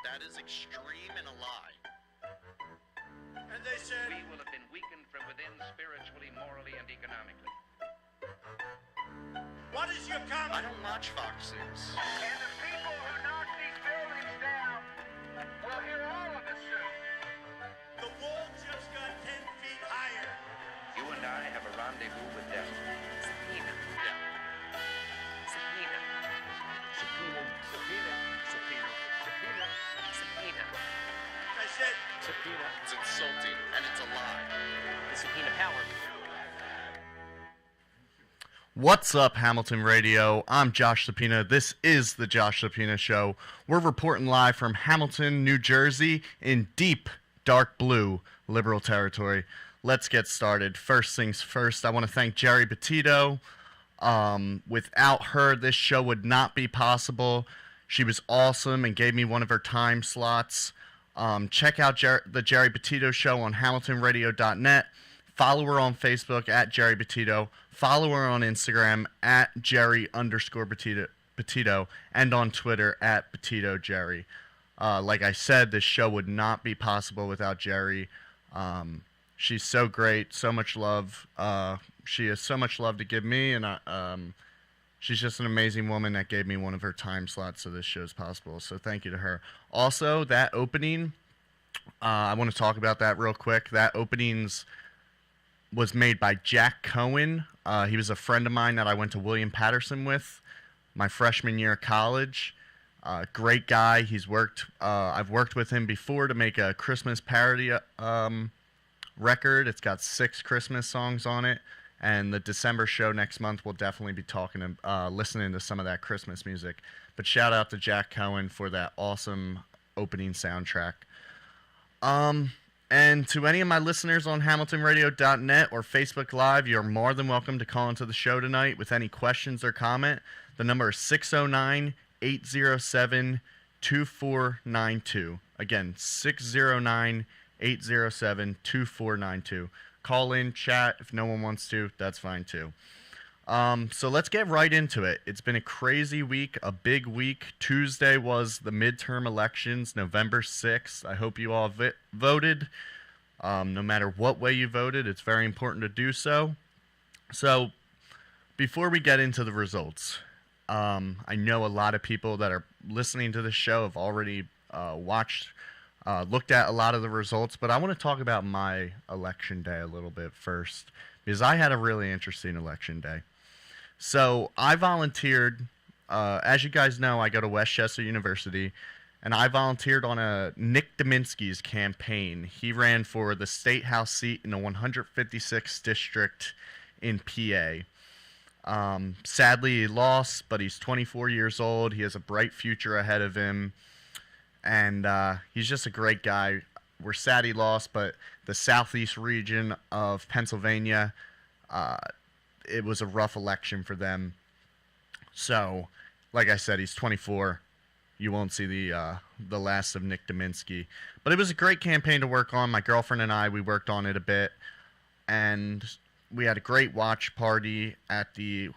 That is extreme and a lie. And they said, we will have been weakened from within spiritually, morally, and economically. what is your comment? I don't watch Fox News. And the people who knock these buildings down will hear all of us soon. The wall just got 10 feet higher. You and I have a rendezvous with destiny. Zoppina. Yeah. Zoppina. Subpoena. Subpoena. Subpoena. Subpoena. Zoppina. I said, Subpoena. It's insulting and it's a lie. The subpoena power. What's up, Hamilton Radio? I'm Josh Zoppina. This is the Josh Zoppina Show. We're reporting live from Hamilton, New Jersey, in deep, dark blue liberal territory. Let's get started. First things first, I want to thank Jerry Petito. Without her, this show would not be possible. She was awesome and gave me one of her time slots. Check out the Jerry Petito Show on HamiltonRadio.net. Follow her on Facebook at Jerry Petito. Follow her on Instagram at Jerry_Petito and on Twitter at Petito Jerry. Like I said, this show would not be possible without Jerry. She's so great, so much love. She has so much love to give me, and she's just an amazing woman that gave me one of her time slots so this show's possible. So thank you to her. Also, that opening, I want to talk about that real quick. That opening's was made by Jack Cohen. He was a friend of mine that I went to William Patterson with my freshman year of college. Great guy. I've worked with him before to make a Christmas parody record. It's got 6 Christmas songs on it. And the December show next month, we'll definitely be listening to some of that Christmas music. But shout out to Jack Cohen for that awesome opening soundtrack. And to any of my listeners on HamiltonRadio.net or Facebook Live, you're more than welcome to call into the show tonight with any questions or comment. The number is 609-807-2492. Again, 609-807-2492. Call in, chat. If no one wants to, that's fine too. So let's get right into it. It's been a crazy week, a big week. Tuesday was the midterm elections, November 6th. I hope you all voted. No matter what way you voted, it's very important to do so. So before we get into the results, I know a lot of people that are listening to this show have already looked at a lot of the results, but I want to talk about my election day a little bit first, because I had a really interesting election day. So I volunteered, as you guys know, I go to Westchester University, and I volunteered on Nick Dominski's campaign. He ran for the State House seat in the 156th district in PA. Sadly, he lost, but he's 24 years old. He has a bright future ahead of him, and he's just a great guy. We're sad he lost, but the southeast region of Pennsylvania, it was a rough election for them. So, like I said, he's 24. You won't see the last of Nick Dominski. But it was a great campaign to work on. My girlfriend and I, we worked on it a bit. And we had a great watch party at a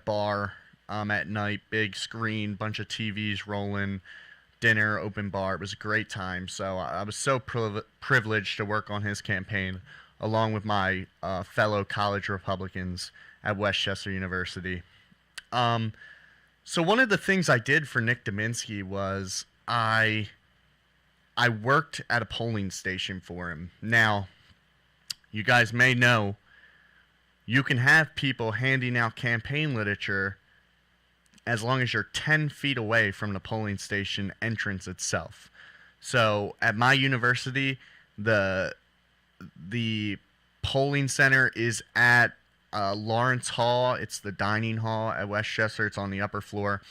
bar at night. Big screen, bunch of TVs rolling, dinner, open bar. It was a great time. So I was so privileged to work on his campaign along with my fellow college Republicans at Westchester University. So one of the things I did for Nick Dominski was I worked at a polling station for him. Now, you guys may know you can have people handing out campaign literature as long as you're 10 feet away from the polling station entrance itself. So at my university, the polling center is at Lawrence Hall. It's the dining hall at Westchester. It's on the upper floor.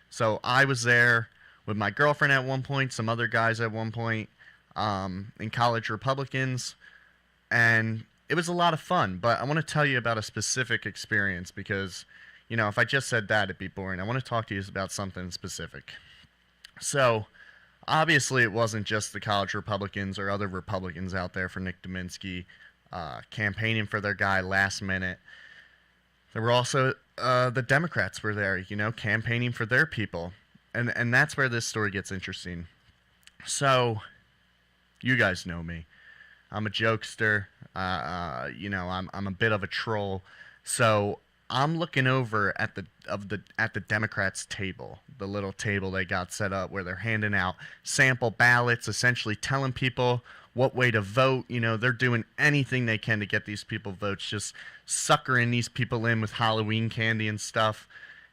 So I was there with my girlfriend at one point, some other guys at one point, in college Republicans, and it was a lot of fun. But I want to tell you about a specific experience because, you know, if I just said that, it'd be boring. I want to talk to you about something specific. So obviously it wasn't just the college Republicans or other Republicans out there for Nick Dominski campaigning for their guy last minute. There were also the Democrats were there, you know, campaigning for their people. and that's where this story gets interesting. So, you guys know me. I'm a jokester. I'm a bit of a troll. So I'm looking over at the Democrats' table, the little table they got set up where they're handing out sample ballots, essentially telling people what way to vote. They're doing anything they can to get these people votes, just suckering these people in with Halloween candy and stuff.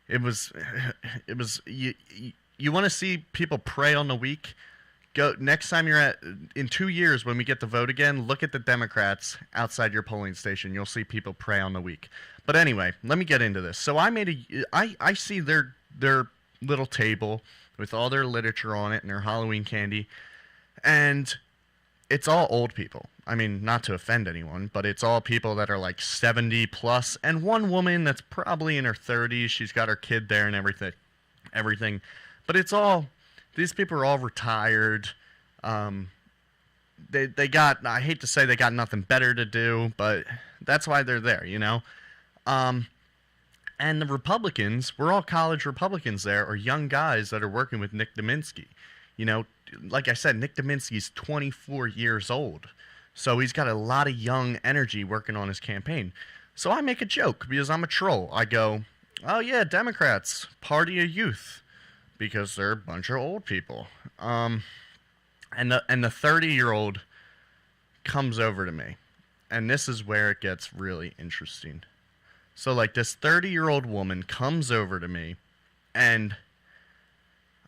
It was you want to see people prey on the weak? Go next time in 2 years when we get to vote again, look at the Democrats outside your polling station. You'll see people prey on the weak. But anyway, let me get into this. So I see their little table with all their literature on it and their Halloween candy, and it's all old people. I mean, not to offend anyone, but it's all people that are like 70 plus, and one woman that's probably in her 30s. She's got her kid there and everything. But it's all, these people are all retired. They got, I hate to say they got nothing better to do, but that's why they're there, And the Republicans, we're all college Republicans there, or young guys that are working with Nick Daminsky. Like I said, Nick Daminsky's 24 years old. So he's got a lot of young energy working on his campaign. So I make a joke because I'm a troll. I go, oh yeah, Democrats, party of youth, because they're a bunch of old people. And the 30-year-old comes over to me. And this is where it gets really interesting. So like this 30-year-old woman comes over to me, and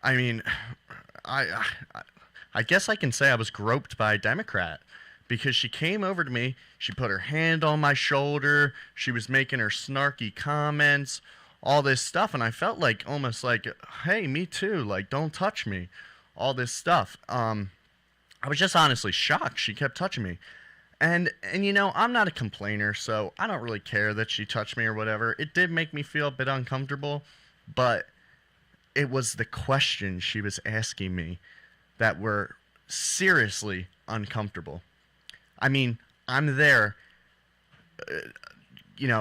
I mean, I guess I can say I was groped by a Democrat, because she came over to me, she put her hand on my shoulder, she was making her snarky comments, all this stuff, and I felt like, almost like, hey, me too, like, don't touch me, all this stuff. I was just honestly shocked she kept touching me. And I'm not a complainer, so I don't really care that she touched me or whatever. It did make me feel a bit uncomfortable, but it was the questions she was asking me that were seriously uncomfortable. I mean, I'm there,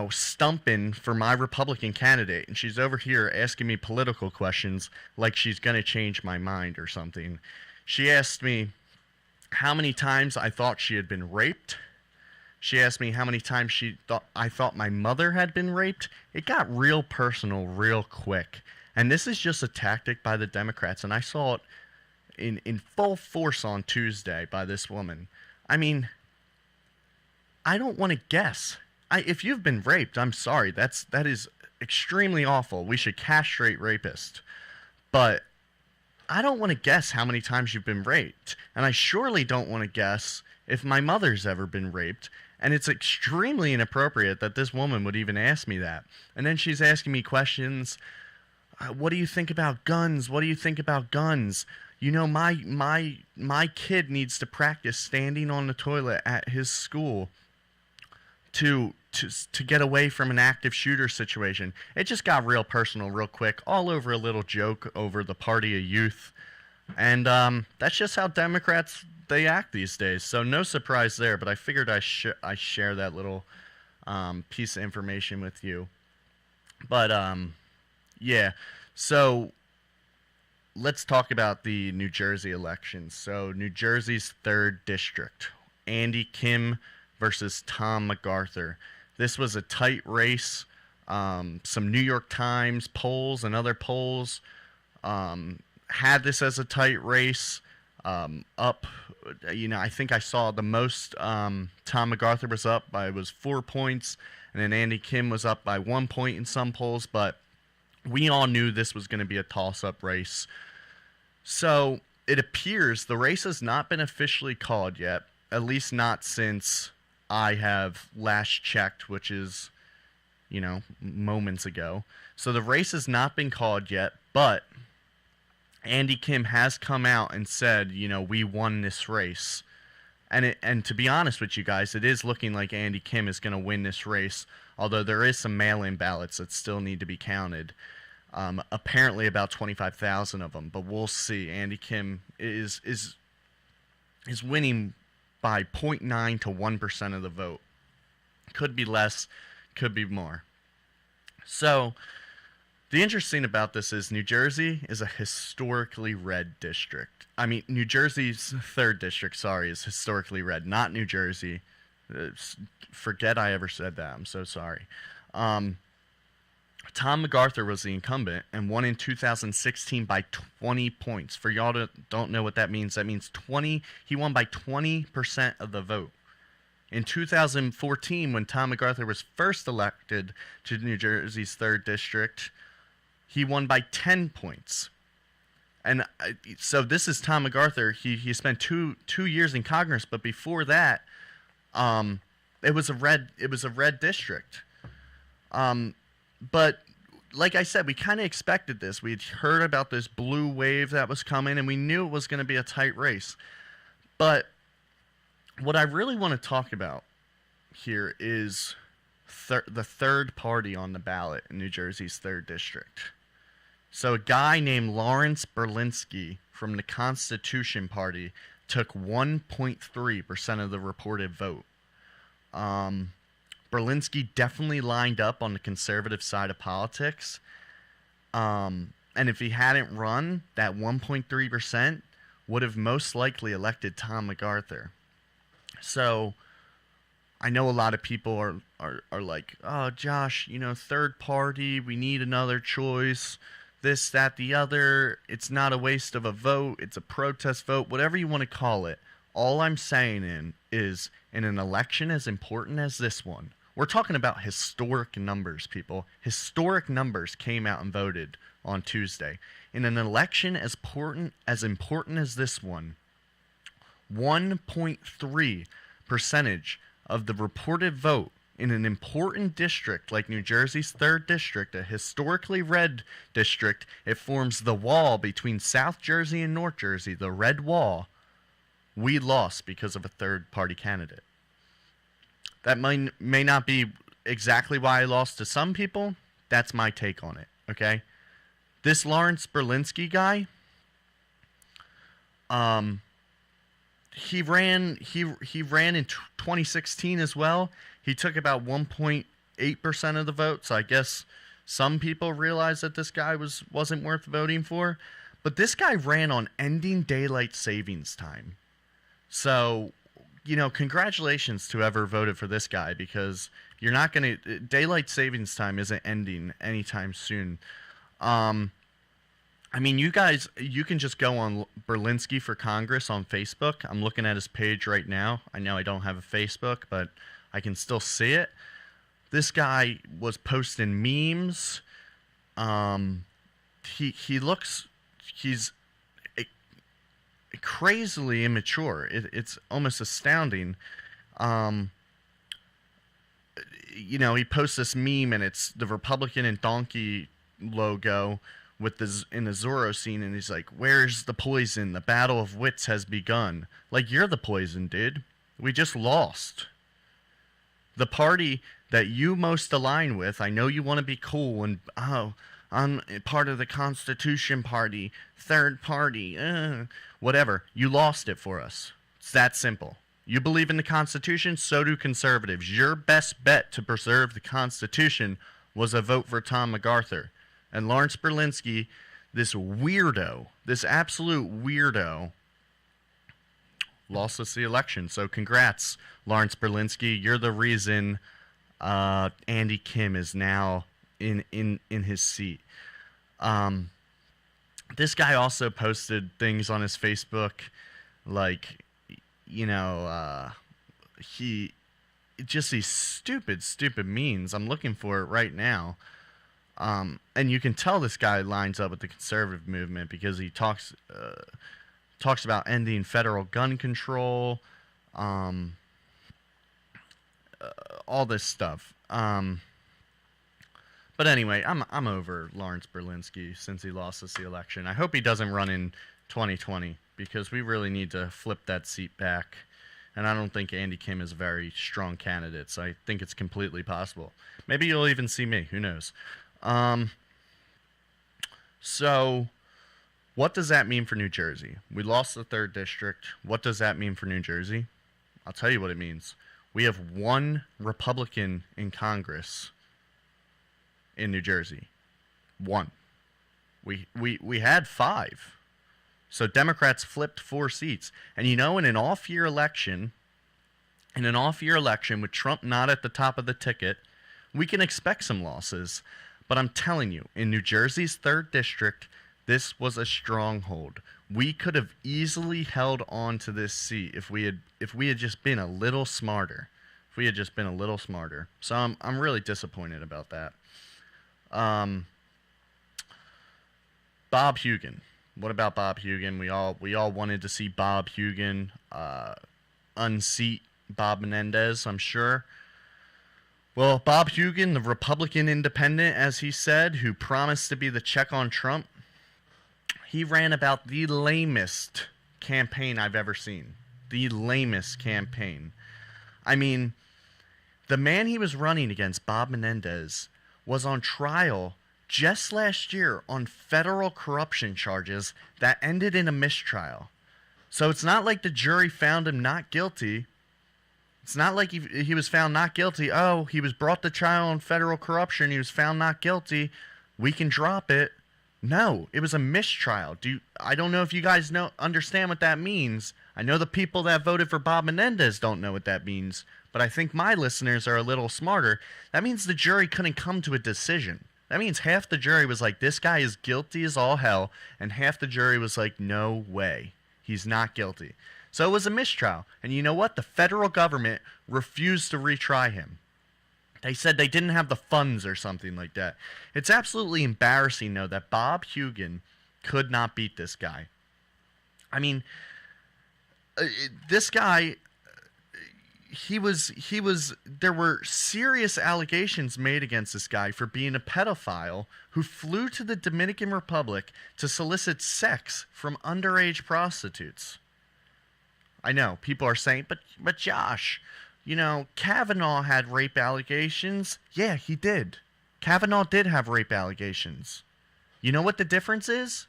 stumping for my Republican candidate, and she's over here asking me political questions like she's going to change my mind or something. She asked me how many times I thought she had been raped. She asked me how many times I thought my mother had been raped. It got real personal real quick. And this is just a tactic by the Democrats, and I saw it in full force on Tuesday by this woman. I mean, I don't want to guess. If you've been raped, I'm sorry. That is extremely awful. We should castrate rapists. But I don't want to guess how many times you've been raped. And I surely don't want to guess if my mother's ever been raped. And it's extremely inappropriate that this woman would even ask me that. And then she's asking me questions. What do you think about guns? What do you think about guns? My kid needs to practice standing on the toilet at his school to get away from an active shooter situation. It just got real personal real quick, all over a little joke over the party of youth. And that's just how Democrats, they act these days. So no surprise there, but I figured I share that little piece of information with you. But yeah, so let's talk about the New Jersey elections. So New Jersey's 3rd district, Andy Kim versus Tom MacArthur. This was a tight race. Some New York Times polls and other polls had this as a tight race. I think I saw the most Tom MacArthur was up by was 4 points, and then Andy Kim was up by 1 point in some polls, but we all knew this was going to be a toss-up race. So it appears the race has not been officially called yet, at least not since I have last checked, which is, moments ago. So the race has not been called yet, but Andy Kim has come out and said, we won this race. And to be honest with you guys, it is looking like Andy Kim is going to win this race, although there is some mail-in ballots that still need to be counted. Apparently about 25,000 of them, but we'll see. Andy Kim is winning by 0.9 to 1% of the vote. Could be less, could be more. So The interesting about this is New Jersey is a historically red district. I mean, New Jersey's 3rd district, sorry, is historically red, not New Jersey. Forget I ever said that. I'm so sorry. Tom MacArthur was the incumbent and won in 2016 by 20 points. For y'all that don't know what that means he won by 20% of the vote. In 2014, when Tom MacArthur was first elected to New Jersey's 3rd district, he won by 10 points. And so this is Tom MacArthur. He spent two years in Congress, but before that, it was a red district. But like I said, we kind of expected this. We'd heard about this blue wave that was coming, and we knew it was going to be a tight race. But what I really want to talk about here is the third party on the ballot in New Jersey's 3rd district. So a guy named Lawrence Berlinski from the Constitution Party took 1.3% of the reported vote. Berlinski definitely lined up on the conservative side of politics. And if he hadn't run, that 1.3% would have most likely elected Tom MacArthur. So I know a lot of people are like, oh, Josh, 3rd party, we need another choice. This, that, the other. It's not a waste of a vote. It's a protest vote, whatever you want to call it. All I'm saying is in an election as important as this one, we're talking about historic numbers, people. Historic numbers came out and voted on Tuesday. In an election as important as this one, 1.3% of the reported vote in an important district like New Jersey's 3rd district, a historically red district, it forms the wall between South Jersey and North Jersey, the red wall. We lost because of a third-party candidate. That may not be exactly why I lost to some people. That's my take on it, okay? This Lawrence Berlinski guy, he ran in 2016 as well. He took about 1.8% of the vote, so I guess some people realized that this guy wasn't worth voting for. But this guy ran on ending daylight savings time. So, congratulations to whoever voted for this guy, because you're not going to... Daylight savings time isn't ending anytime soon. I mean, you can just go on Berlinski for Congress on Facebook. I'm looking at his page right now. I know I don't have a Facebook, but I can still see it. This guy was posting memes. He's crazily immature. It's almost astounding. He posts this meme, and it's the Republican and donkey logo with in the Zorro scene, and he's like, "Where's the poison? The battle of wits has begun." Like, you're the poison, dude. We just lost. The party that you most align with, I know you want to be cool and, I'm part of the Constitution Party, 3rd party, whatever. You lost it for us. It's that simple. You believe in the Constitution, so do conservatives. Your best bet to preserve the Constitution was a vote for Tom MacArthur. And Lawrence Berlinski, this weirdo, this absolute weirdo, lost us the election. So congrats, Lawrence Berlinski. You're the reason Andy Kim is now in his seat. This guy also posted things on his Facebook, like, he just these stupid memes. I'm looking for it right now. And you can tell this guy lines up with the conservative movement because he talks about ending federal gun control, all this stuff. But anyway, I'm over Lawrence Berlinski since he lost us the election. I hope he doesn't run in 2020 because we really need to flip that seat back. And I don't think Andy Kim is a very strong candidate, so I think it's completely possible. Maybe you'll even see me. Who knows? So what does that mean for New Jersey? We lost the 3rd district. What does that mean for New Jersey? I'll tell you what it means. We have one Republican in Congress in New Jersey. 1. We had 5. So Democrats flipped 4 seats. And in an off-year election, with Trump not at the top of the ticket, we can expect some losses. But I'm telling you, in New Jersey's 3rd district, this was a stronghold. We could have easily held on to this seat if we had just been a little smarter. So I'm really disappointed about that. Bob Hugin. What about Bob Hugin? We all wanted to see Bob Hugin unseat Bob Menendez, I'm sure. Well, Bob Hugin, the Republican independent, as he said, who promised to be the check on Trump, he ran about the lamest campaign I've ever seen. The lamest campaign. I mean, the man he was running against, Bob Menendez, was on trial just last year on federal corruption charges that ended in a mistrial. So it's not like the jury found him not guilty. It's not like he was found not guilty. Oh, he was brought to trial on federal corruption. He was found not guilty. We can drop it. No, it was a mistrial. I don't know if you guys understand what that means. I know the people that voted for Bob Menendez don't know what that means, but I think my listeners are a little smarter. That means the jury couldn't come to a decision. That means half the jury was like, this guy is guilty as all hell, and half the jury was like, no way, he's not guilty. So it was a mistrial. And you know what? The federal government refused to retry him. They said they didn't have the funds or something like that. It's absolutely embarrassing, though, that Bob Hugin could not beat this guy. I mean, this guy, there were serious allegations made against this guy for being a pedophile who flew to the Dominican Republic to solicit sex from underage prostitutes. I know, people are saying, but Josh, Kavanaugh had rape allegations. Yeah, he did. Kavanaugh did have rape allegations. You know what the difference is?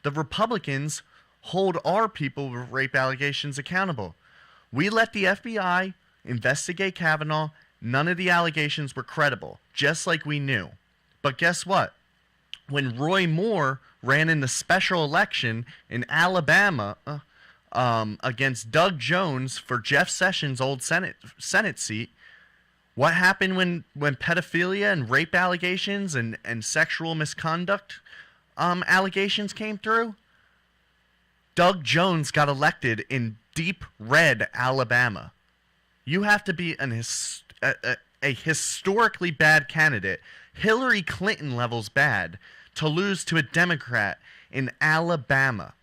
The Republicans hold our people with rape allegations accountable. We let the FBI investigate Kavanaugh. None of the allegations were credible, just like we knew. But guess what? When Roy Moore ran in the special election in Alabama against Doug Jones for Jeff Sessions' old Senate seat, what happened when pedophilia and rape allegations and sexual misconduct allegations came through? Doug Jones got elected in deep red Alabama. You have to be a historically bad candidate, Hillary Clinton levels bad, to lose to a Democrat in Alabama.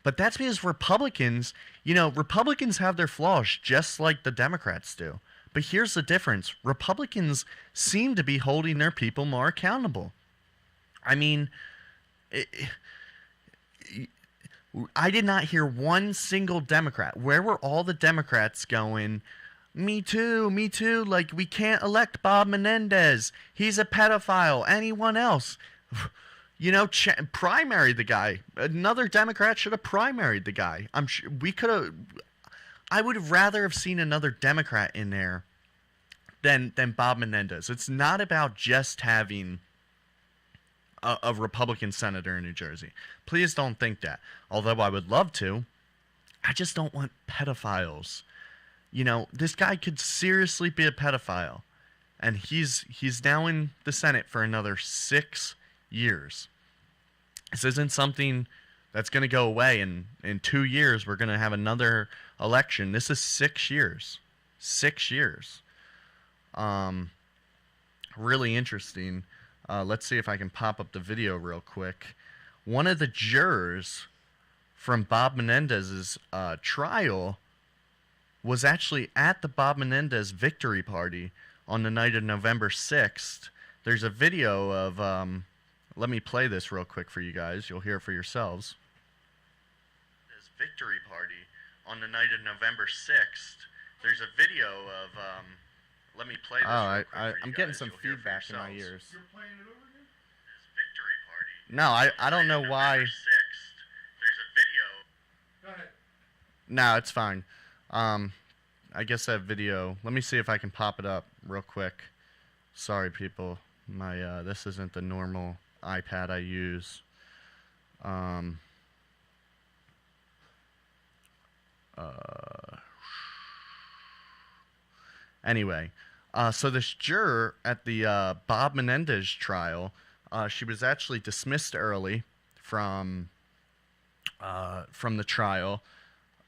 But that's because Republicans have their flaws just like the Democrats do. But here's the difference. Republicans seem to be holding their people more accountable. I mean, I did not hear one single Democrat. Where were all the Democrats going, me too, like we can't elect Bob Menendez. He's a pedophile. Anyone else? Primary the guy. Another Democrat should have primaried the guy. I'm sure we could have. I would have rather have seen another Democrat in there than Bob Menendez. It's not about just having a Republican senator in New Jersey. Please don't think that. Although I would love to, I just don't want pedophiles. This guy could seriously be a pedophile, and he's now in the Senate for another 6 years. This isn't something that's going to go away. In 2 years, we're going to have another election. This is 6 years. 6 years. Really interesting. Let's see if I can pop up the video real quick. One of the jurors from Bob Menendez's trial was actually at the Bob Menendez victory party on the night of November 6th. There's a video of, let me play this real quick for you guys. You'll hear it for yourselves. This victory party on the night of November 6th. There's a video of, let me play this real quick for you I'm guys. getting some You'll hear it for feedback in my yourselves. ears. You're playing it over again? This victory party. No, I don't know why. November 6th. There's a video. Go ahead. No, it's fine. I guess that video. Let me see if I can pop it up real quick. Sorry, people. My this isn't the normal iPad I use. Anyway, so this juror at the Bob Menendez trial, she was actually dismissed early from the trial,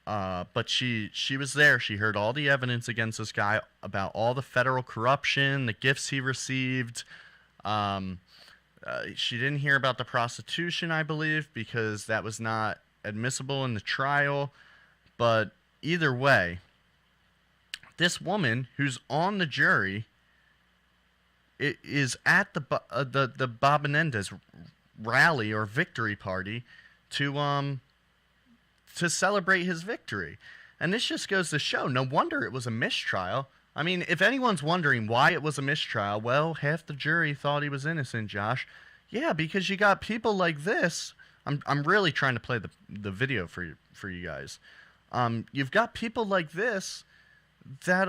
but she was there. She heard all the evidence against this guy about all the federal corruption, the gifts he received. She didn't hear about the prostitution, I believe, because that was not admissible in the trial. But either way, this woman who's on the jury is at the Bob Menendez rally or victory party to celebrate his victory. And this just goes to show, no wonder it was a mistrial. I mean, if anyone's wondering why it was a mistrial, well, half the jury thought he was innocent, Josh. Yeah, because you got people like this. I'm really trying to play the video for you guys. You've got people like this that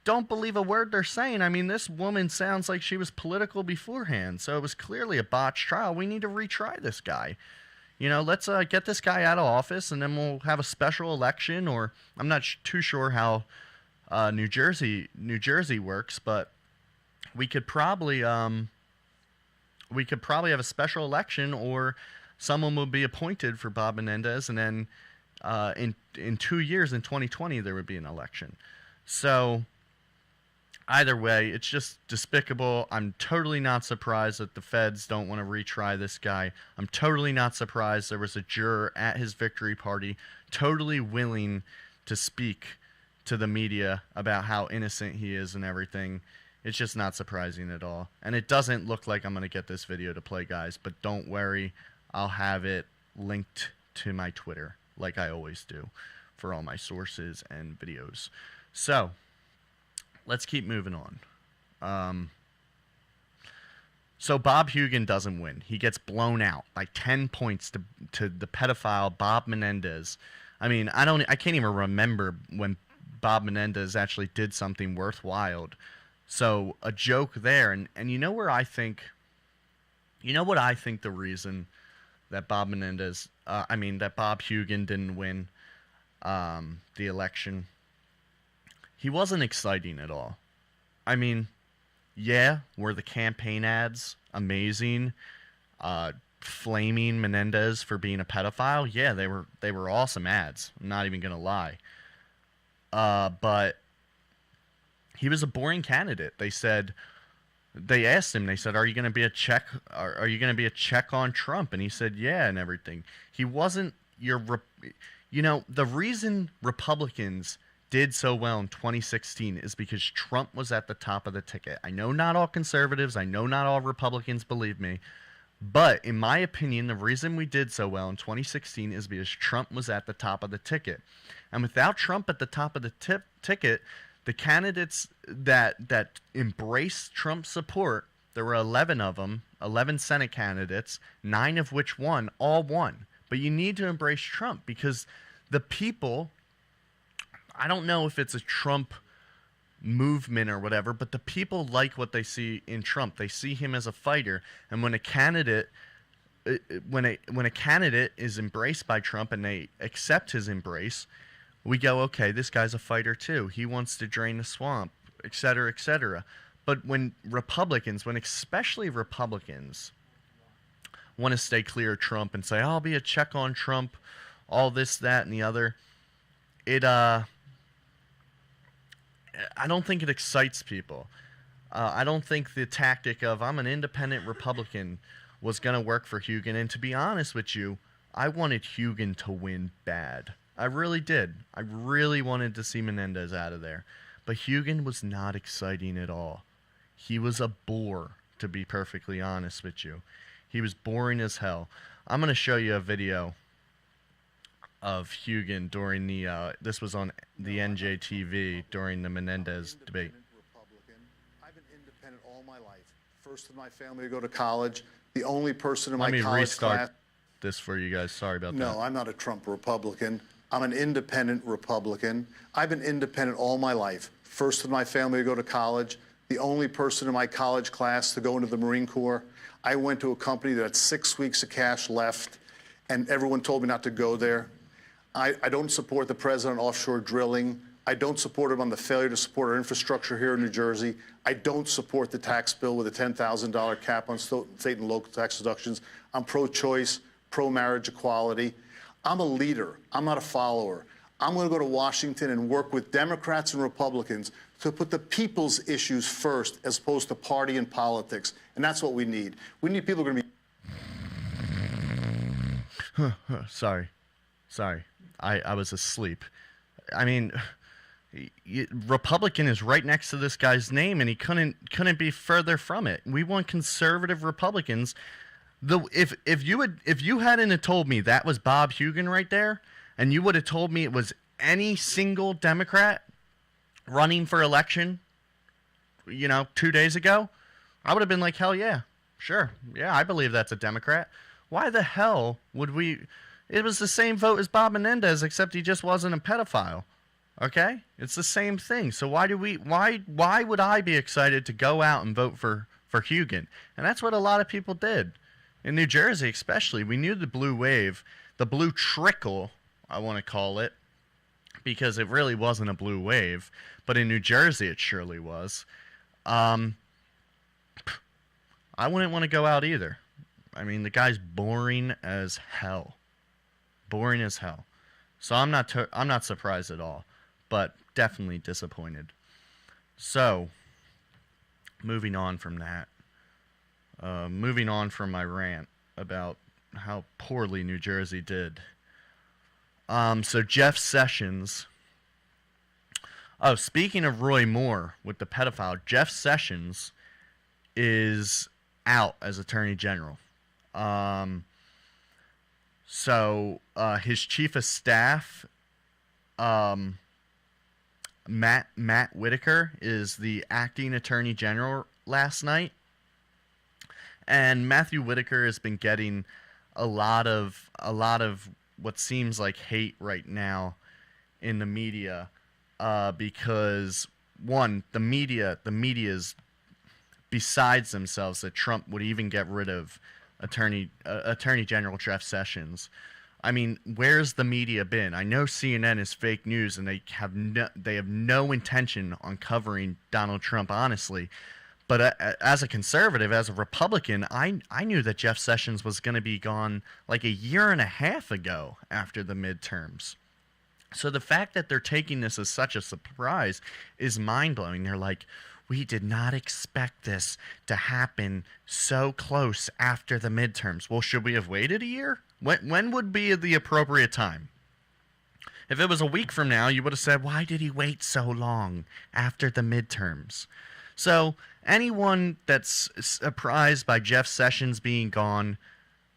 don't believe a word they're saying. I mean, this woman sounds like she was political beforehand, so it was clearly a botched trial. We need to retry this guy. You know, let's get this guy out of office, and then we'll have a special election. Or I'm not too sure how New Jersey works, but we could probably have a special election, or someone will be appointed for Bob Menendez, and then in 2 years, in 2020, there would be an election. So either way, it's just despicable. I'm totally not surprised that the feds don't want to retry this guy. I'm totally not surprised there was a juror at his victory party totally willing to speak to the media about how innocent he is and everything. It's just not surprising at all. And it doesn't look like I'm going to get this video to play, guys, but don't worry. I'll have it linked to my Twitter, like I always do, for all my sources and videos. So, let's keep moving on. So Bob Hugin doesn't win. He gets blown out by 10 points to the pedophile Bob Menendez. I mean, I can't even remember when Bob Menendez actually did something worthwhile. So a joke there, and you know what I think the reason that Bob Hugin didn't win the election. He wasn't exciting at all. I mean, yeah, were the campaign ads amazing? Flaming Menendez for being a pedophile? Yeah, they were awesome ads. I'm not even gonna lie. But he was a boring candidate. They asked him, are you going to be a check? Are you going to be a check on Trump? And he said, yeah, and everything. He wasn't the reason Republicans did so well in 2016 is because Trump was at the top of the ticket. I know not all conservatives, I know not all Republicans believe me, but in my opinion, the reason we did so well in 2016 is because Trump was at the top of the ticket. And without Trump at the top of the ticket, the candidates that embraced Trump's support, there were 11 of them, 11 Senate candidates, 9 of which all won. But you need to embrace Trump because the people, I don't know if it's a Trump movement or whatever, but the people like what they see in Trump. They see him as a fighter. And when a candidate is embraced by Trump and they accept his embrace, we go, okay, this guy's a fighter too. He wants to drain the swamp, et cetera, et cetera. But when especially Republicans want to stay clear of Trump and say, I'll be a check on Trump, all this, that, and the other, I don't think it excites people. I don't think the tactic of I'm an independent Republican was going to work for Hugin. And to be honest with you, I wanted Hugin to win bad. I really did. I really wanted to see Menendez out of there. But Hugin was not exciting at all. He was a bore, to be perfectly honest with you. He was boring as hell. I'm going to show you a video of Hugin during this was on the NJTV during the Menendez debate. I've been independent all my life. First in my family to go to college. The only person in my college class. Let me restart this for you guys. Sorry about that. No, I'm not a Trump Republican. I'm an independent Republican. I've been independent all my life. First in my family to go to college. the only person in my college class to go into the Marine Corps. I went to a company that had 6 weeks of cash left, and everyone told me not to go there. I don't support the president on offshore drilling. I don't support him on the failure to support our infrastructure here in New Jersey. I don't support the tax bill with a $10,000 cap on state and local tax deductions. I'm pro-choice, pro-marriage equality. I'm a leader. I'm not a follower. I'm going to go to Washington and work with Democrats and Republicans to put the people's issues first as opposed to party and politics. And that's what we need. We need people who are going to be... Sorry. I was asleep. I mean, Republican is right next to this guy's name, and he couldn't be further from it. We want conservative Republicans. If you hadn't have told me that was Bob Hugin right there, and you would have told me it was any single Democrat running for election, 2 days ago, I would have been like, hell yeah, sure, yeah, I believe that's a Democrat. Why the hell would we? It was the same vote as Bob Menendez, except he just wasn't a pedophile. Okay? It's the same thing. So why would I be excited to go out and vote for Hugin? And that's what a lot of people did. In New Jersey especially, we knew the blue wave, the blue trickle, I want to call it, because it really wasn't a blue wave, but in New Jersey it surely was. I wouldn't want to go out either. I mean, the guy's boring as hell. Boring as hell. So I'm not surprised at all, but definitely disappointed. So, moving on from that. Moving on from my rant about how poorly New Jersey did. So Jeff Sessions. Oh, speaking of Roy Moore with the pedophile, Jeff Sessions is out as Attorney General. So his chief of staff, Matt Whitaker, is the acting Attorney General last night. And Matthew Whitaker has been getting a lot of what seems like hate right now in the media, because one, the media is besides themselves that Trump would even get rid of Attorney General Jeff Sessions. I mean, where's the media been? I know CNN is fake news, and they have no intention on covering Donald Trump, honestly. But as a conservative, as a Republican, I knew that Jeff Sessions was going to be gone like a year and a half ago after the midterms. So the fact that they're taking this as such a surprise is mind-blowing. They're like, we did not expect this to happen so close after the midterms. Well, should we have waited a year? When would be the appropriate time? If it was a week from now, you would have said, why did he wait so long after the midterms? So anyone that's surprised by Jeff Sessions being gone,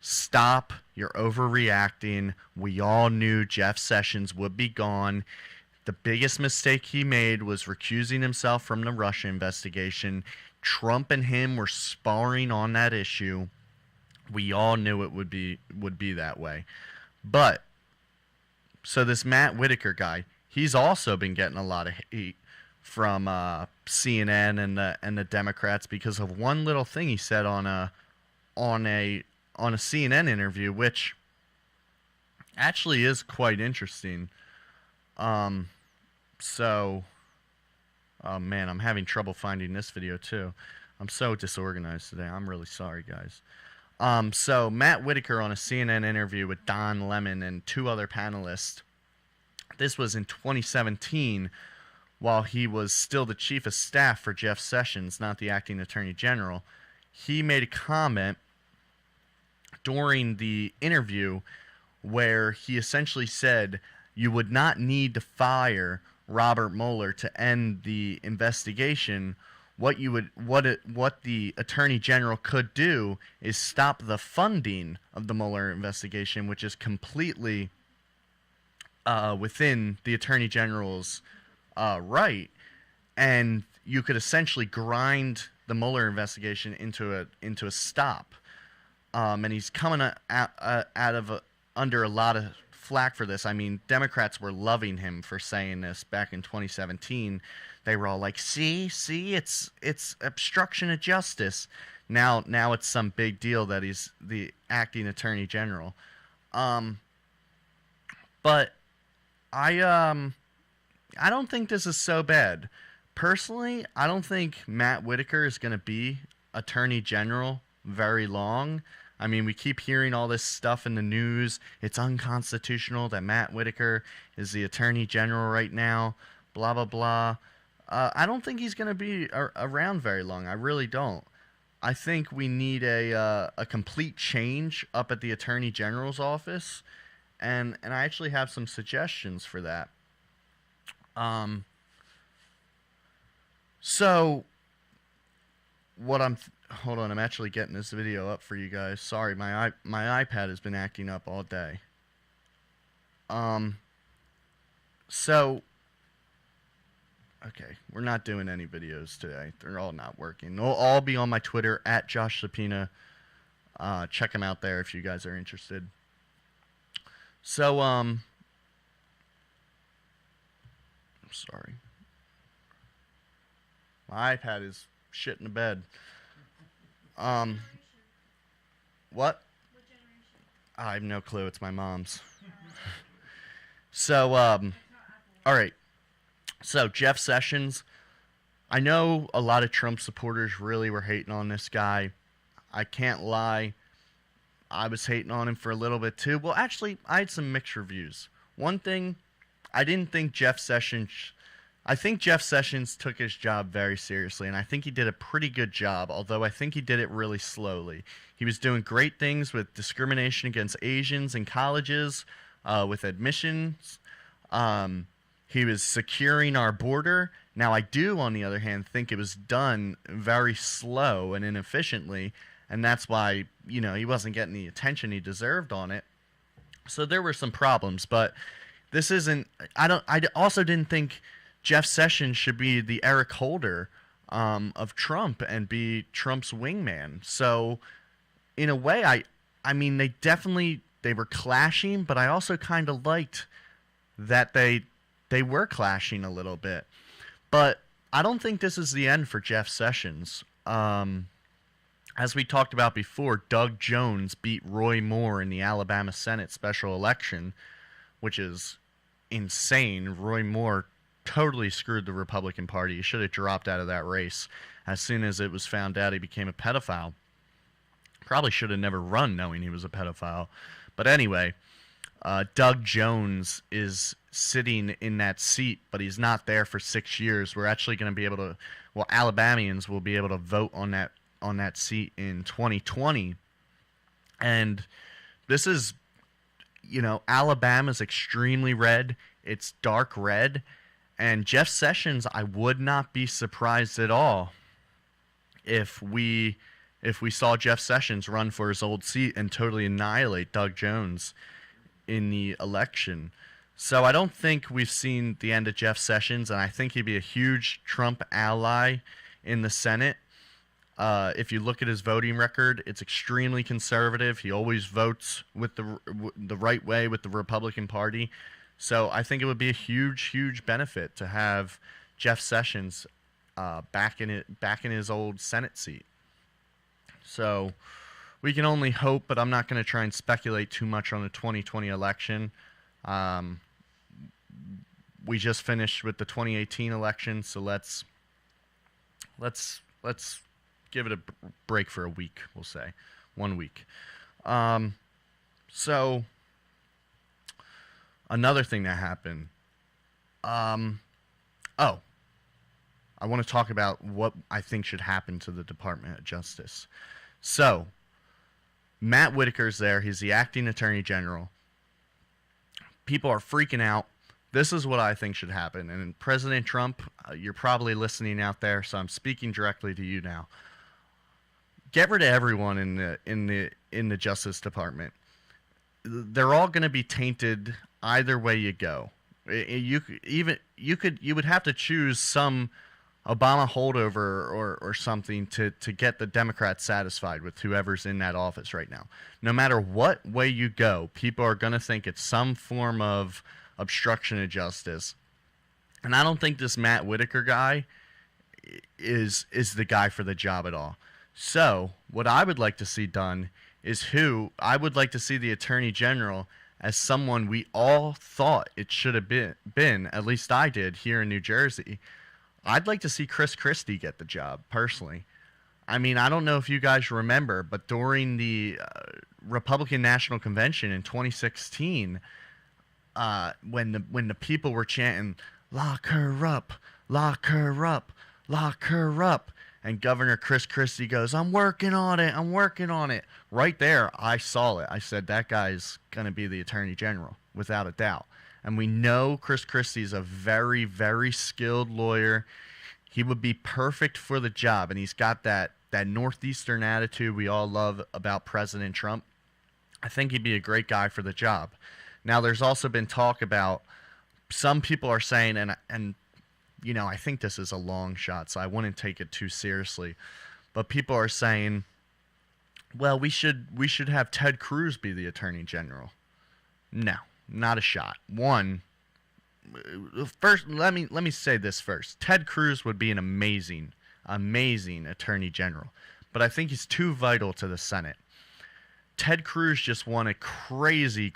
stop. You're overreacting. We all knew Jeff Sessions would be gone. The biggest mistake he made was recusing himself from the Russia investigation. Trump and him were sparring on that issue. We all knew it would be that way. But so this Matt Whitaker guy, he's also been getting a lot of hate from CNN and the Democrats because of one little thing he said on a CNN interview, which actually is quite interesting. So, oh man, I'm having trouble finding this video too. I'm so disorganized today. I'm really sorry, guys. So Matt Whitaker on a CNN interview with Don Lemon and two other panelists. This was in 2017, while he was still the chief of staff for Jeff Sessions, not the acting Attorney General. He made a comment during the interview where he essentially said you would not need to fire Robert Mueller to end the investigation. What the Attorney General could do is stop the funding of the Mueller investigation, which is completely within the Attorney General's right, and you could essentially grind the Mueller investigation into a stop. And he's coming under a lot of flack for this. I mean, Democrats were loving him for saying this back in 2017. They were all like, see, it's obstruction of justice. Now it's some big deal that he's the acting attorney general. But I don't think this is so bad. Personally, I don't think Matt Whitaker is going to be attorney general very long. I mean, we keep hearing all this stuff in the news. It's unconstitutional that Matt Whitaker is the attorney general right now, blah, blah, blah. I don't think he's going to be around very long. I really don't. I think we need a complete change up at the attorney general's office, and I actually have some suggestions for that. So, hold on, I'm actually getting this video up for you guys. Sorry, my iPad has been acting up all day. So, okay, we're not doing any videos today. They're all not working. They'll all be on my Twitter, at Josh Zoppina. Check them out there if you guys are interested. So, I'm sorry. My iPad is shit in the bed. What? I have no clue. It's my mom's. So, all right. So, Jeff Sessions. I know a lot of Trump supporters really were hating on this guy. I can't lie. I was hating on him for a little bit too. Well, actually, I had some mixed reviews. One thing, I think Jeff Sessions took his job very seriously, and I think he did a pretty good job, although I think he did it really slowly. He was doing great things with discrimination against Asians in colleges, with admissions. He was securing our border. Now, I do, on the other hand, think it was done very slow and inefficiently, and that's why, he wasn't getting the attention he deserved on it. So there were some problems, but this isn't... I also didn't think Jeff Sessions should be the Eric Holder of Trump and be Trump's wingman. So, in a way, I mean, they were clashing, but I also kind of liked that they were clashing a little bit. But I don't think this is the end for Jeff Sessions. As we talked about before, Doug Jones beat Roy Moore in the Alabama Senate special election, which is insane. Roy Moore totally screwed the Republican Party. He should have dropped out of that race as soon as it was found out he became a pedophile. Probably should have never run knowing he was a pedophile. But anyway, Doug Jones is sitting in that seat, but he's not there for 6 years. We're actually going to be able to, Alabamians will be able to vote on that seat in 2020. And this is, Alabama's extremely red. It's dark red. And Jeff Sessions, I would not be surprised at all if we saw Jeff Sessions run for his old seat and totally annihilate Doug Jones in the election. So I don't think we've seen the end of Jeff Sessions, and I think he'd be a huge Trump ally in the Senate. If you look at his voting record, it's extremely conservative. He always votes with the right way with the Republican Party. So I think it would be a huge, huge benefit to have Jeff Sessions back in his old Senate seat. So we can only hope, but I'm not going to try and speculate too much on the 2020 election. We just finished with the 2018 election, so let's give it a break for a week, we'll say. 1 week. So, another thing that happened. I want to talk about what I think should happen to the Department of Justice. So, Matt Whitaker's there. He's the acting attorney general. People are freaking out. This is what I think should happen. And President Trump, you're probably listening out there, so I'm speaking directly to you now. Get rid of everyone in the Justice Department. They're all going to be tainted either way you go. You would have to choose some Obama holdover or something to get the Democrats satisfied with whoever's in that office right now. No matter what way you go, people are going to think it's some form of obstruction of justice. And I don't think this Matt Whitaker guy is the guy for the job at all. So what I would like to see done is I would like to see the Attorney General as someone we all thought it should have been, at least I did, here in New Jersey. I'd like to see Chris Christie get the job, personally. I mean, I don't know if you guys remember, but during the Republican National Convention in 2016, when the people were chanting, "Lock her up, lock her up, lock her up," and Governor Chris Christie goes, I'm working on it. Right there, I saw it. I said, that guy's going to be the Attorney General, without a doubt. And we know Chris Christie's a very, very skilled lawyer. He would be perfect for the job, and he's got that Northeastern attitude we all love about President Trump. I think he'd be a great guy for the job. Now, there's also been talk about, some people are saying, and you know, I think this is a long shot, so I wouldn't take it too seriously. But people are saying, well, we should have Ted Cruz be the Attorney General. No, not a shot. One, first, let me say this first. Ted Cruz would be an amazing Attorney General, but I think he's too vital to the Senate. Ted Cruz just won a crazy,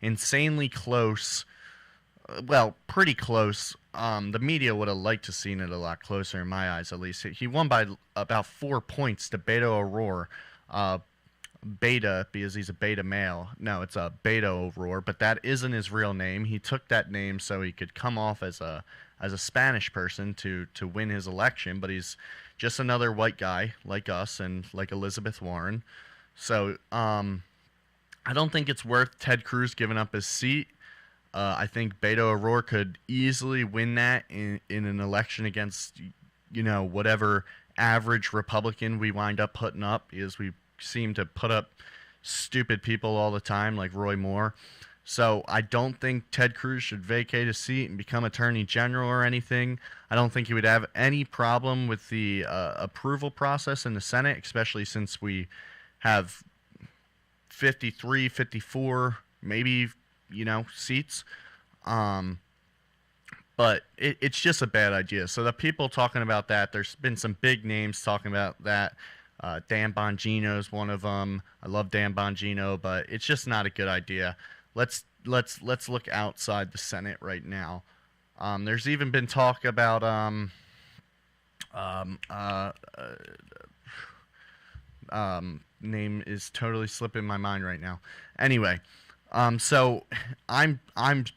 insanely close, well, pretty close. The media would have liked to seen it a lot closer, in my eyes at least. He won by about 4 points to Beto O'Rourke. Beta, because he's a beta male. No, it's a Beto O'Rourke, but that isn't his real name. He took that name so he could come off as a Spanish person to win his election, but he's just another white guy like us and like Elizabeth Warren. So I don't think it's worth Ted Cruz giving up his seat. I think Beto O'Rourke could easily win that in an election against, you know, whatever average Republican we wind up putting up, because we seem to put up stupid people all the time like Roy Moore. So I don't think Ted Cruz should vacate a seat and become Attorney General or anything. I don't think he would have any problem with the approval process in the Senate, especially since we have 53, 54, maybe, you know, seats. But it's just a bad idea. So the people talking about that, there's been some big names talking about that. Dan Bongino is one of them. I love Dan Bongino, but it's just not a good idea. Let's look outside the Senate right now. There's even been talk about name is totally slipping my mind right now. Anyway, so I'm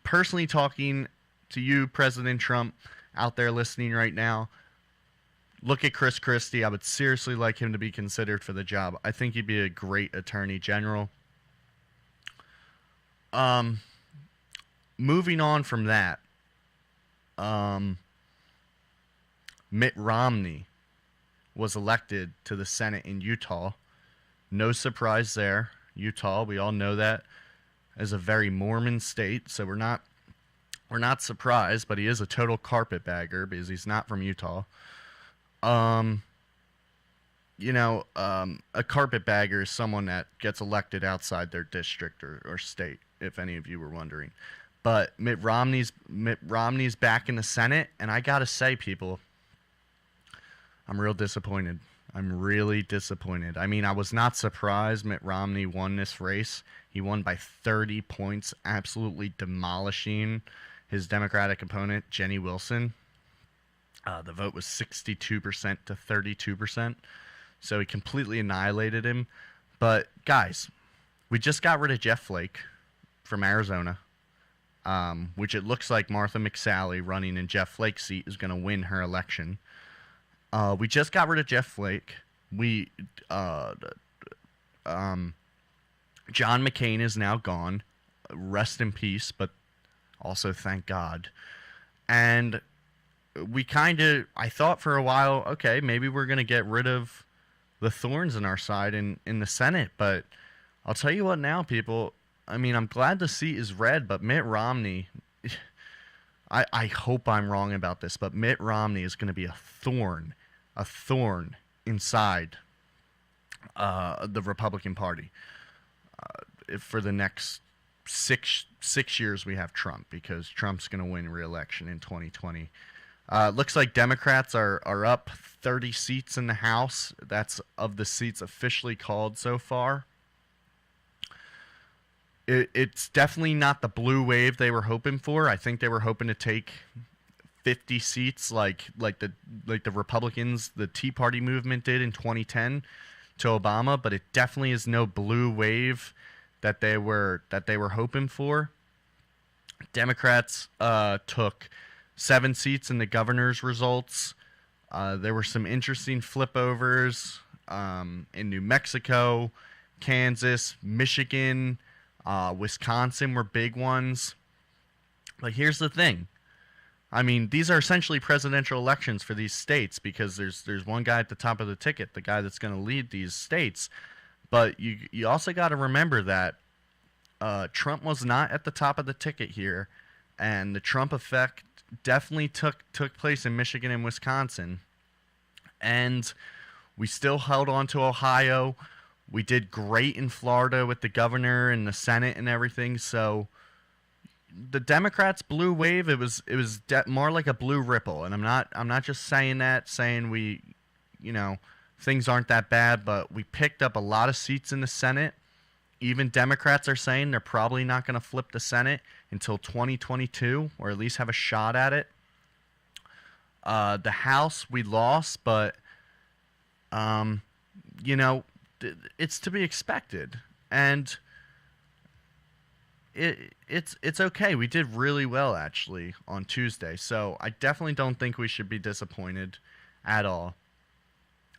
personally talking to you, President Trump, out there listening right now. Look at Chris Christie. I would seriously like him to be considered for the job. I think he'd be a great Attorney General. Moving on from that, Mitt Romney was elected to the Senate in Utah. No surprise there. Utah, we all know that, is a very Mormon state, so we're not surprised, but he is a total carpetbagger because he's not from Utah. You know, a carpetbagger is someone that gets elected outside their district or state, if any of you were wondering. But Mitt Romney's back in the Senate, and I gotta say, people, I'm real disappointed. I'm really disappointed. I mean, I was not surprised Mitt Romney won this race. He won by 30 points, absolutely demolishing his Democratic opponent, Jenny Wilson. The vote was 62% to 32%. So he completely annihilated him. But, guys, we just got rid of Jeff Flake from Arizona, which it looks like Martha McSally running in Jeff Flake's seat is going to win her election. We just got rid of Jeff Flake. John McCain is now gone. Rest in peace, but also thank God. And I thought for a while, okay, maybe we're going to get rid of the thorns in our side in the Senate. But I'll tell you what now, people. I mean, I'm glad the seat is red, but Mitt Romney, I hope I'm wrong about this, but Mitt Romney is going to be a thorn inside the Republican Party for the next six years we have Trump, because Trump's going to win re-election in 2020. Looks like Democrats are up 30 seats in the House. That's of the seats officially called so far. It's definitely not the blue wave they were hoping for. I think they were hoping to take 50 seats like the Republicans, the Tea Party movement did in 2010 to Obama, but it definitely is no blue wave that they were hoping for. Democrats took 7 seats in the governor's results. There were some interesting flipovers in New Mexico, Kansas, Michigan, Wisconsin were big ones. But here's the thing. I mean, these are essentially presidential elections for these states, because there's one guy at the top of the ticket, the guy that's going to lead these states. But you also got to remember that Trump was not at the top of the ticket here, and the Trump effect definitely took place in Michigan and Wisconsin. And we still held on to Ohio. We did great in Florida with the governor and the Senate and everything. So the Democrats' blue wave, it was more like a blue ripple. And I'm not just saying that, saying we, things aren't that bad, but we picked up a lot of seats in the Senate. Even Democrats are saying they're probably not going to flip the Senate until 2022, or at least have a shot at it. The House, we lost, but, it's to be expected. And it's okay. We did really well, actually, on Tuesday. So I definitely don't think we should be disappointed at all.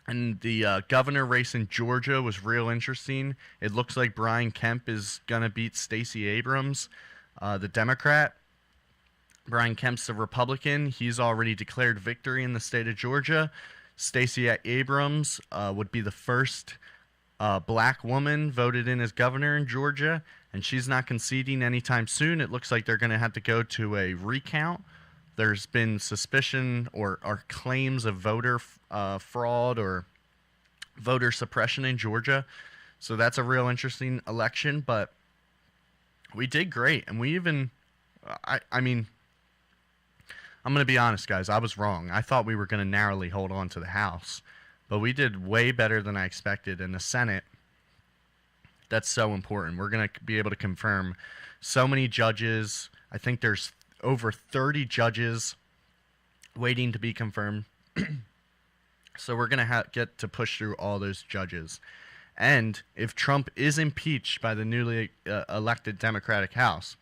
And the governor race in Georgia was real interesting. It looks like Brian Kemp is going to beat Stacey Abrams, the Democrat. Brian Kemp's the Republican. He's already declared victory in the state of Georgia. Stacey Abrams would be the first black woman voted in as governor in Georgia, and she's not conceding anytime soon. It looks like they're going to have to go to a recount. There's been suspicion or claims of voter fraud or voter suppression in Georgia. So that's a real interesting election. But we did great. And we even, I mean, I'm going to be honest, guys. I was wrong. I thought we were going to narrowly hold on to the House. But we did way better than I expected. In the Senate, that's so important. We're going to be able to confirm so many judges. I think there's over 30 judges waiting to be confirmed. So we're going to get to push through all those judges. And if Trump is impeached by the newly elected Democratic House,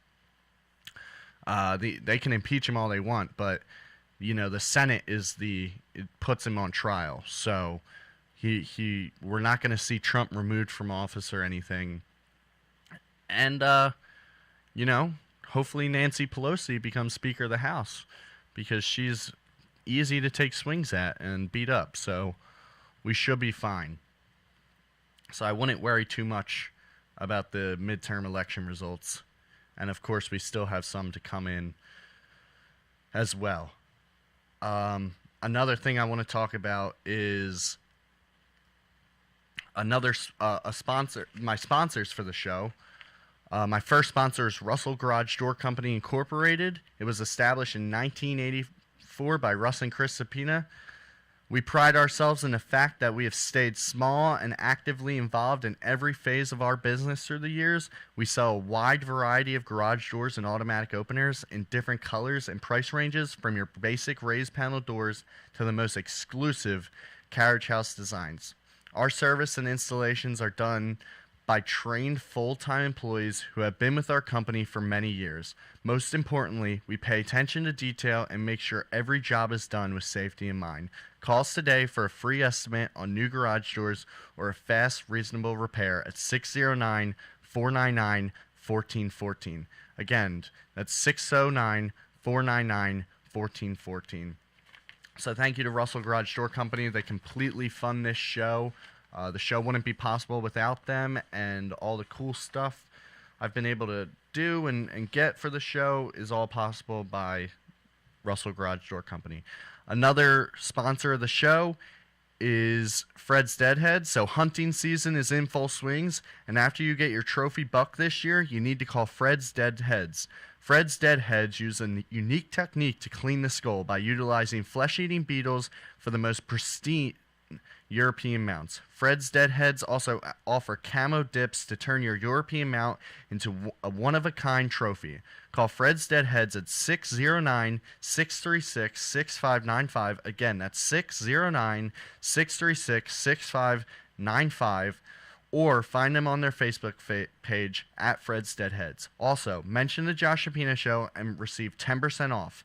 they can impeach him all they want, but the Senate it puts him on trial. So we're not going to see Trump removed from office or anything. And hopefully Nancy Pelosi becomes Speaker of the House, because she's easy to take swings at and beat up. So we should be fine. So I wouldn't worry too much about the midterm election results. And of course, we still have some to come in as well. Another thing I want to talk about is a sponsor. My sponsors for the show. My first sponsor is Russell Garage Door Company Incorporated. It was established in 1984 by Russ and Chris Zoppina. We pride ourselves in the fact that we have stayed small and actively involved in every phase of our business through the years. We sell a wide variety of garage doors and automatic openers in different colors and price ranges, from your basic raised panel doors to the most exclusive carriage house designs. Our service and installations are done by trained full-time employees who have been with our company for many years. Most importantly, we pay attention to detail and make sure every job is done with safety in mind. Call us today for a free estimate on new garage doors or a fast, reasonable repair at 609-499-1414. Again, that's 609-499-1414. So thank you to Russell Garage Door Company. They completely fund this show. The show wouldn't be possible without them, and all the cool stuff I've been able to do and get for the show is all possible by Russell Garage Door Company. Another sponsor of the show is Fred's Deadheads. So hunting season is in full swings, and after you get your trophy buck this year, you need to call Fred's Deadheads. Fred's Deadheads use a unique technique to clean the skull by utilizing flesh-eating beetles for the most pristine European mounts. Fred's Deadheads also offer camo dips to turn your European mount into a one-of-a-kind trophy. Call Fred's Deadheads at 609-636-6595. Again, that's 609-636-6595. Or find them on their Facebook page at Fred's Deadheads. Also, mention the Josh Shoppina Show and receive 10% off.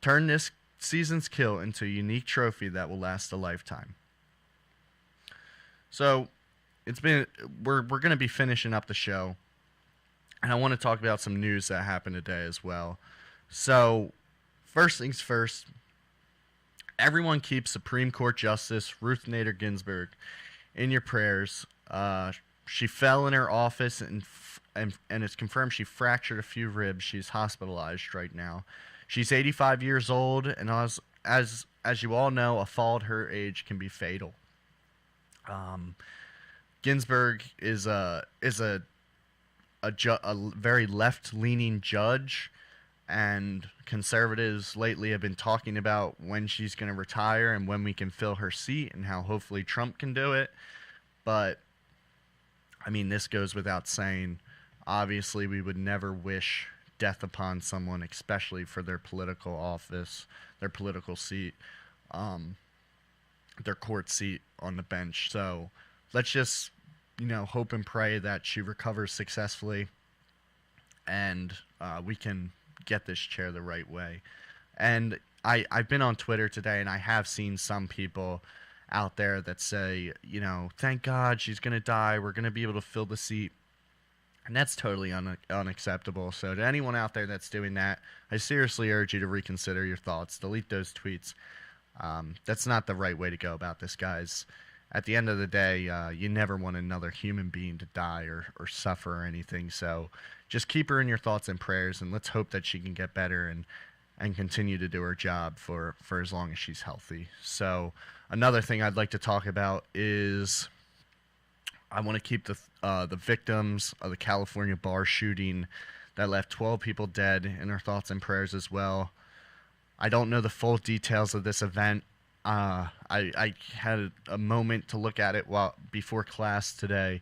Turn this season's kill into a unique trophy that will last a lifetime. So, we're going to be finishing up the show, and I want to talk about some news that happened today as well. So, first things first, everyone keep Supreme Court Justice Ruth Bader Ginsburg in your prayers. She fell in her office, and it's confirmed she fractured a few ribs. She's hospitalized right now. She's 85 years old, and as you all know, a fall at her age can be fatal. Ginsburg is a very left-leaning judge, and conservatives lately have been talking about when she's going to retire and when we can fill her seat and how hopefully Trump can do it. But, I mean, this goes without saying. Obviously, we would never wish death upon someone, especially for their political office, their political seat, their court seat on the bench. So let's just, hope and pray that she recovers successfully and we can get this chair the right way. And I've been on Twitter today, and I have seen some people out there that say, thank God she's going to die. We're going to be able to fill the seat. And that's totally unacceptable. So to anyone out there that's doing that, I seriously urge you to reconsider your thoughts. Delete those tweets. That's not the right way to go about this, guys. At the end of the day, you never want another human being to die or suffer or anything. So just keep her in your thoughts and prayers, and let's hope that she can get better and continue to do her job for as long as she's healthy. So another thing I'd like to talk about is I want to keep the victims of the California bar shooting that left 12 people dead in our thoughts and prayers as well. I don't know the full details of this event. I had a moment to look at it before class today,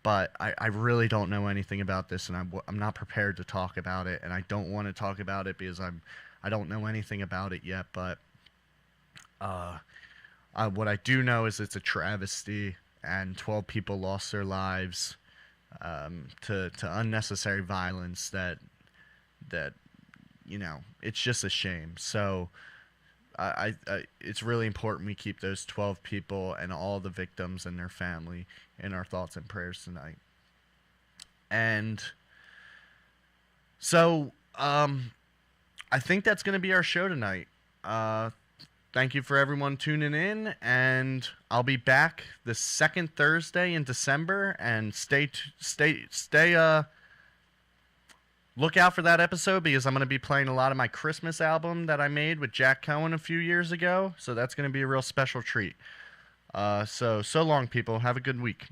but I really don't know anything about this, and I'm not prepared to talk about it, and I don't want to talk about it because I don't know anything about it yet. But what I do know is it's a travesty, and 12 people lost their lives to unnecessary violence that it's just a shame. So I it's really important we keep those 12 people and all the victims and their family in our thoughts and prayers tonight. And so I think that's going to be our show tonight. Thank you for everyone tuning in, and I'll be back the second Thursday in December, and look out for that episode because I'm going to be playing a lot of my Christmas album that I made with Jack Cohen a few years ago, so that's going to be a real special treat. So long, people. Have a good week.